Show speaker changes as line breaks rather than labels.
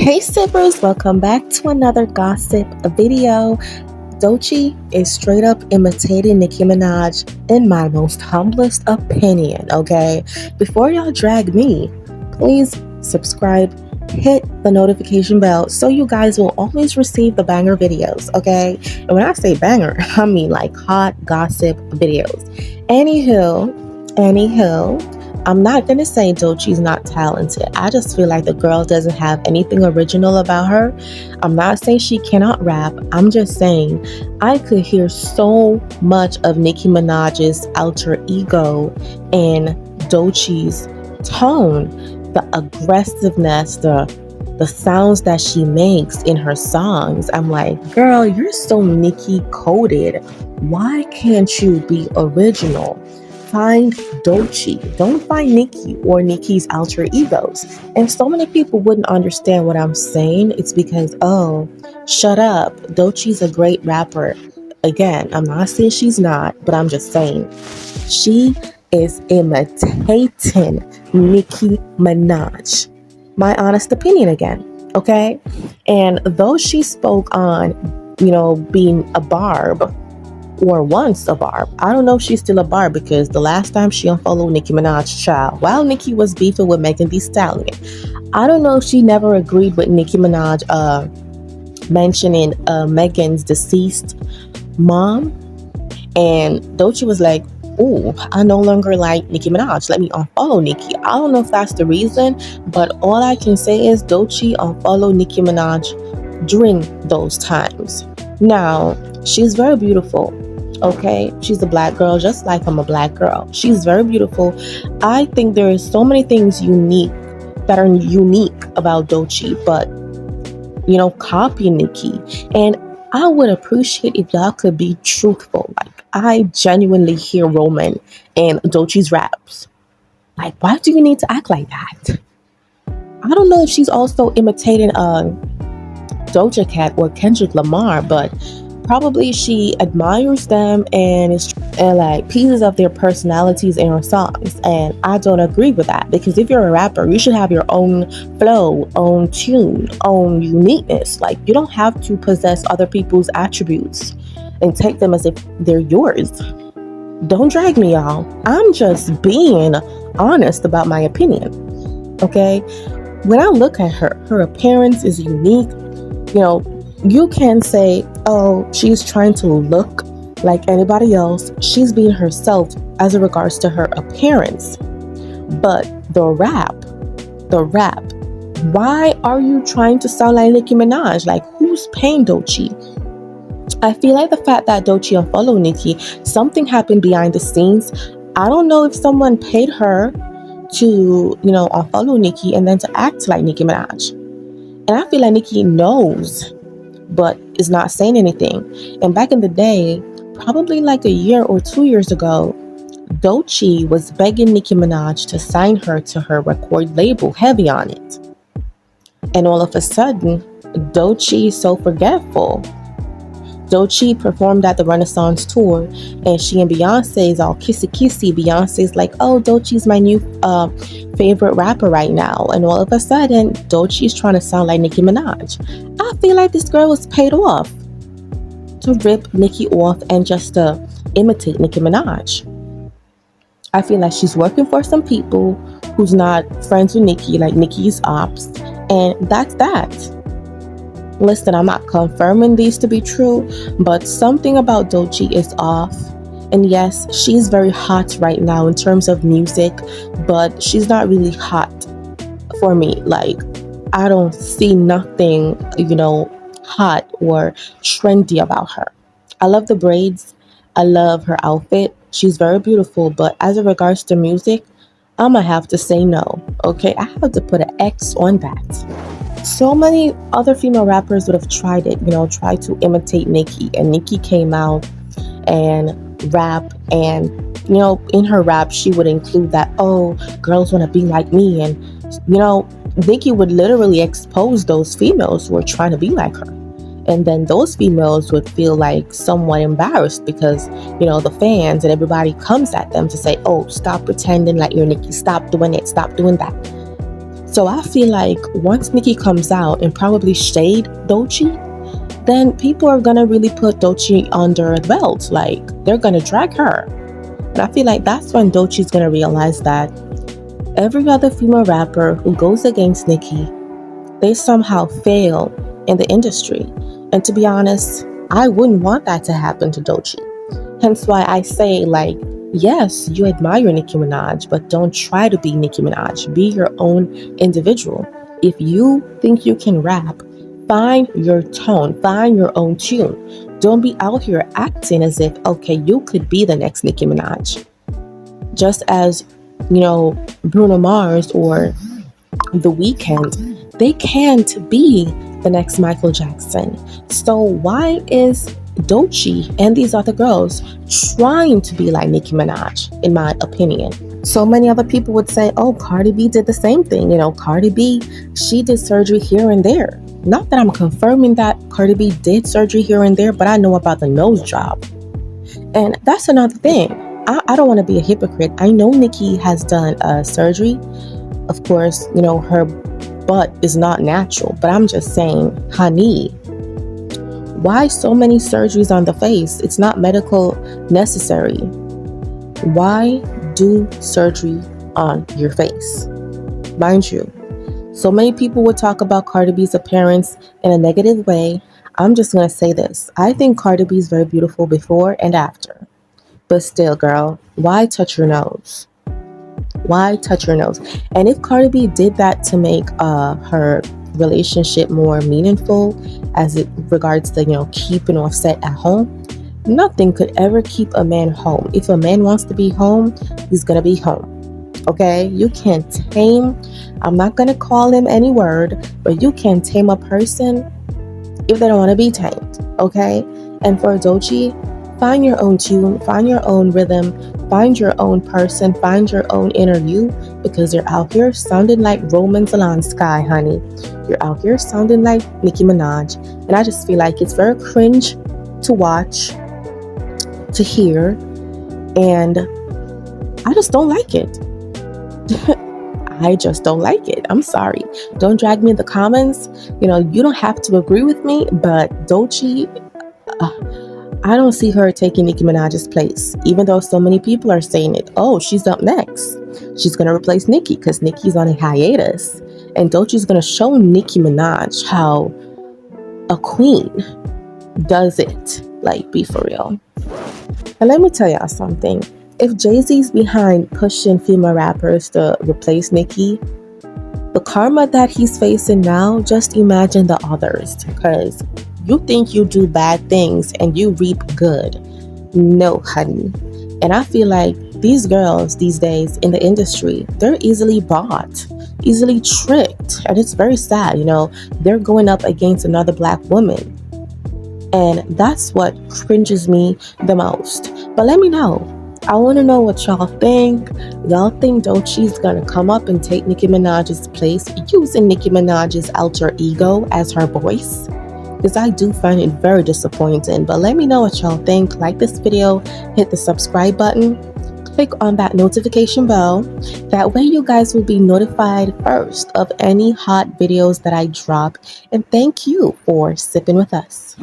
Hey sippers, welcome back to another gossip video. Doechii is straight up imitating Nicki Minaj in my most humblest opinion, okay? Before y'all drag me, please subscribe, hit the notification bell so you guys will always receive the banger videos, okay? And when I say banger, I mean like hot gossip videos. Anywho, I'm not going to say Doechii's not talented. I just feel like the girl doesn't have anything original about her. I'm not saying she cannot rap. I'm just saying I could hear so much of Nicki Minaj's alter ego in Doechii's tone, the aggressiveness, the sounds that she makes in her songs. I'm like, girl, you're so Nicki coded. Why can't you be original? Find Doechii. Don't find Nicki or Nicki's alter egos. And so many people wouldn't understand what I'm saying. It's because, oh, shut up. Doechii's a great rapper. Again, I'm not saying she's not, but I'm just saying she is imitating Nicki Minaj. My honest opinion again, okay? And though she spoke on, being a barb, or once a barb. I don't know if she's still a barb because the last time she unfollowed Nicki Minaj child while Nicki was beefing with Megan Thee Stallion. I don't know if she never agreed with Nicki Minaj mentioning Megan's deceased mom, and Doechii was like, "Ooh, I no longer like Nicki Minaj. Let me unfollow Nicki." I don't know if that's the reason, but all I can say is Doechii unfollowed Nicki Minaj during those times. Now, she's very beautiful. Okay, she's a black girl, just like I'm a black girl. She's very beautiful. I think there is so many things that are unique about Doechii, but copy Nicki. And I would appreciate if y'all could be truthful. Like, I genuinely hear Roman and Doechii's raps. Like, why do you need to act like that? I don't know if she's also imitating Doja Cat or Kendrick Lamar, but probably she admires them and like pieces of their personalities in her songs. And I don't agree with that, because if you're a rapper, you should have your own flow, own tune, own uniqueness. Like, you don't have to possess other people's attributes and take them as if they're yours. Don't drag me, y'all. I'm just being honest about my opinion. Okay? When I look at her appearance is unique. You can say, oh, she's trying to look like anybody else. She's being herself as it regards to her appearance. But the rap, why are you trying to sound like Nicki Minaj? Like, who's paying Doechii? I feel like the fact that Doechii unfollowed Nicki, something happened behind the scenes. I don't know if someone paid her to, unfollow Nicki and then to act like Nicki Minaj. And I feel like Nicki knows, but is not saying anything. And back in the day, probably like a year or 2 years ago, Doechii was begging Nicki Minaj to sign her to her record label, Heavy on It. And all of a sudden, Doechii is so forgetful. Doechii performed at the Renaissance tour, and she and Beyonce is all kissy. Beyonce's like, oh, Doechii's my new favorite rapper right now. And all of a sudden, Doechii's trying to sound like Nicki Minaj. I feel like this girl was paid off to rip Nicki off and just to imitate Nicki Minaj. I feel like she's working for some people who's not friends with Nicki, like Nicki's ops, and that's that. Listen, I'm not confirming these to be true, but something about Doechii is off. And yes, she's very hot right now in terms of music, but she's not really hot for me. Like, I don't see nothing, hot or trendy about her. I love the braids. I love her outfit. She's very beautiful, but as it regards to music, I'm gonna have to say no. Okay, I have to put an X on that. So many other female rappers would have tried it, tried to imitate Nicki, and Nicki came out and rap, and in her rap she would include that, oh, girls want to be like me, and Nicki would literally expose those females who are trying to be like her. And then those females would feel like somewhat embarrassed because, the fans and everybody comes at them to say, oh, stop pretending like you're Nicki, stop doing it, stop doing that. So I feel like once Nicki comes out and probably shade Doechii, then people are gonna really put Doechii under the belt. Like, they're gonna drag her. And I feel like that's when Doechii's gonna realize that every other female rapper who goes against Nicki, they somehow fail in the industry. And to be honest, I wouldn't want that to happen to Doechii. Hence why I say, like, yes, you admire Nicki Minaj, but don't try to be Nicki Minaj. Be your own individual. If you think you can rap, find your tone, find your own tune. Don't be out here acting as if, okay, you could be the next Nicki Minaj. Just as, Bruno Mars or The Weeknd, they can't be the next Michael Jackson. So why is Doechii and these other girls trying to be like Nicki Minaj, in my opinion? So many other people would say, oh, Cardi B did the same thing. Cardi B, she did surgery here and there. Not that I'm confirming that Cardi B did surgery here and there, but I know about the nose job. And that's another thing. I don't want to be a hypocrite. I know Nicki has done surgery. Of course, her butt is not natural, but I'm just saying, honey, why so many surgeries on the face? It's not medical necessary. Why do surgery on your face? Mind you, so many people would talk about Cardi B's appearance in a negative way. I'm just going to say this. I think Cardi B is very beautiful before and after. But still, girl, why touch your nose? Why touch your nose? And if Cardi B did that to make her relationship more meaningful as it regards to, keeping Offset at home, nothing could ever keep a man home. If a man wants to be home, he's going to be home. Okay? You can't tame, I'm not going to call him any word, but you can tame a person if they don't want to be tamed. Okay? And for Doechii, find your own tune, find your own rhythm, find your own person, find your own inner you, because you're out here sounding like Roman Zelensky, honey. You're out here sounding like Nicki Minaj. And I just feel like it's very cringe to watch, to hear, and I just don't like it. I just don't like it. I'm sorry. Don't drag me in the comments. You don't have to agree with me, but Doechii, I don't see her taking Nicki Minaj's place, even though so many people are saying it. Oh, she's up next. She's going to replace Nicki because Nicki's on a hiatus. And Doechii's going to show Nicki Minaj how a queen does it. Like, be for real. And let me tell y'all something. If Jay-Z's behind pushing female rappers to replace Nicki, the karma that he's facing now, just imagine the others. Because you think you do bad things and you reap good. No, honey. And I feel like these girls these days in the industry, they're easily bought, easily tricked. And it's very sad, they're going up against another black woman. And that's what cringes me the most. But let me know. I want to know what y'all think. Y'all think Doechii's gonna come up and take Nicki Minaj's place using Nicki Minaj's alter ego as her voice? Because I do find it very disappointing. But let me know what y'all think. Like this video, hit the subscribe button, click on that notification bell. That way you guys will be notified first of any hot videos that I drop. And thank you for sipping with us.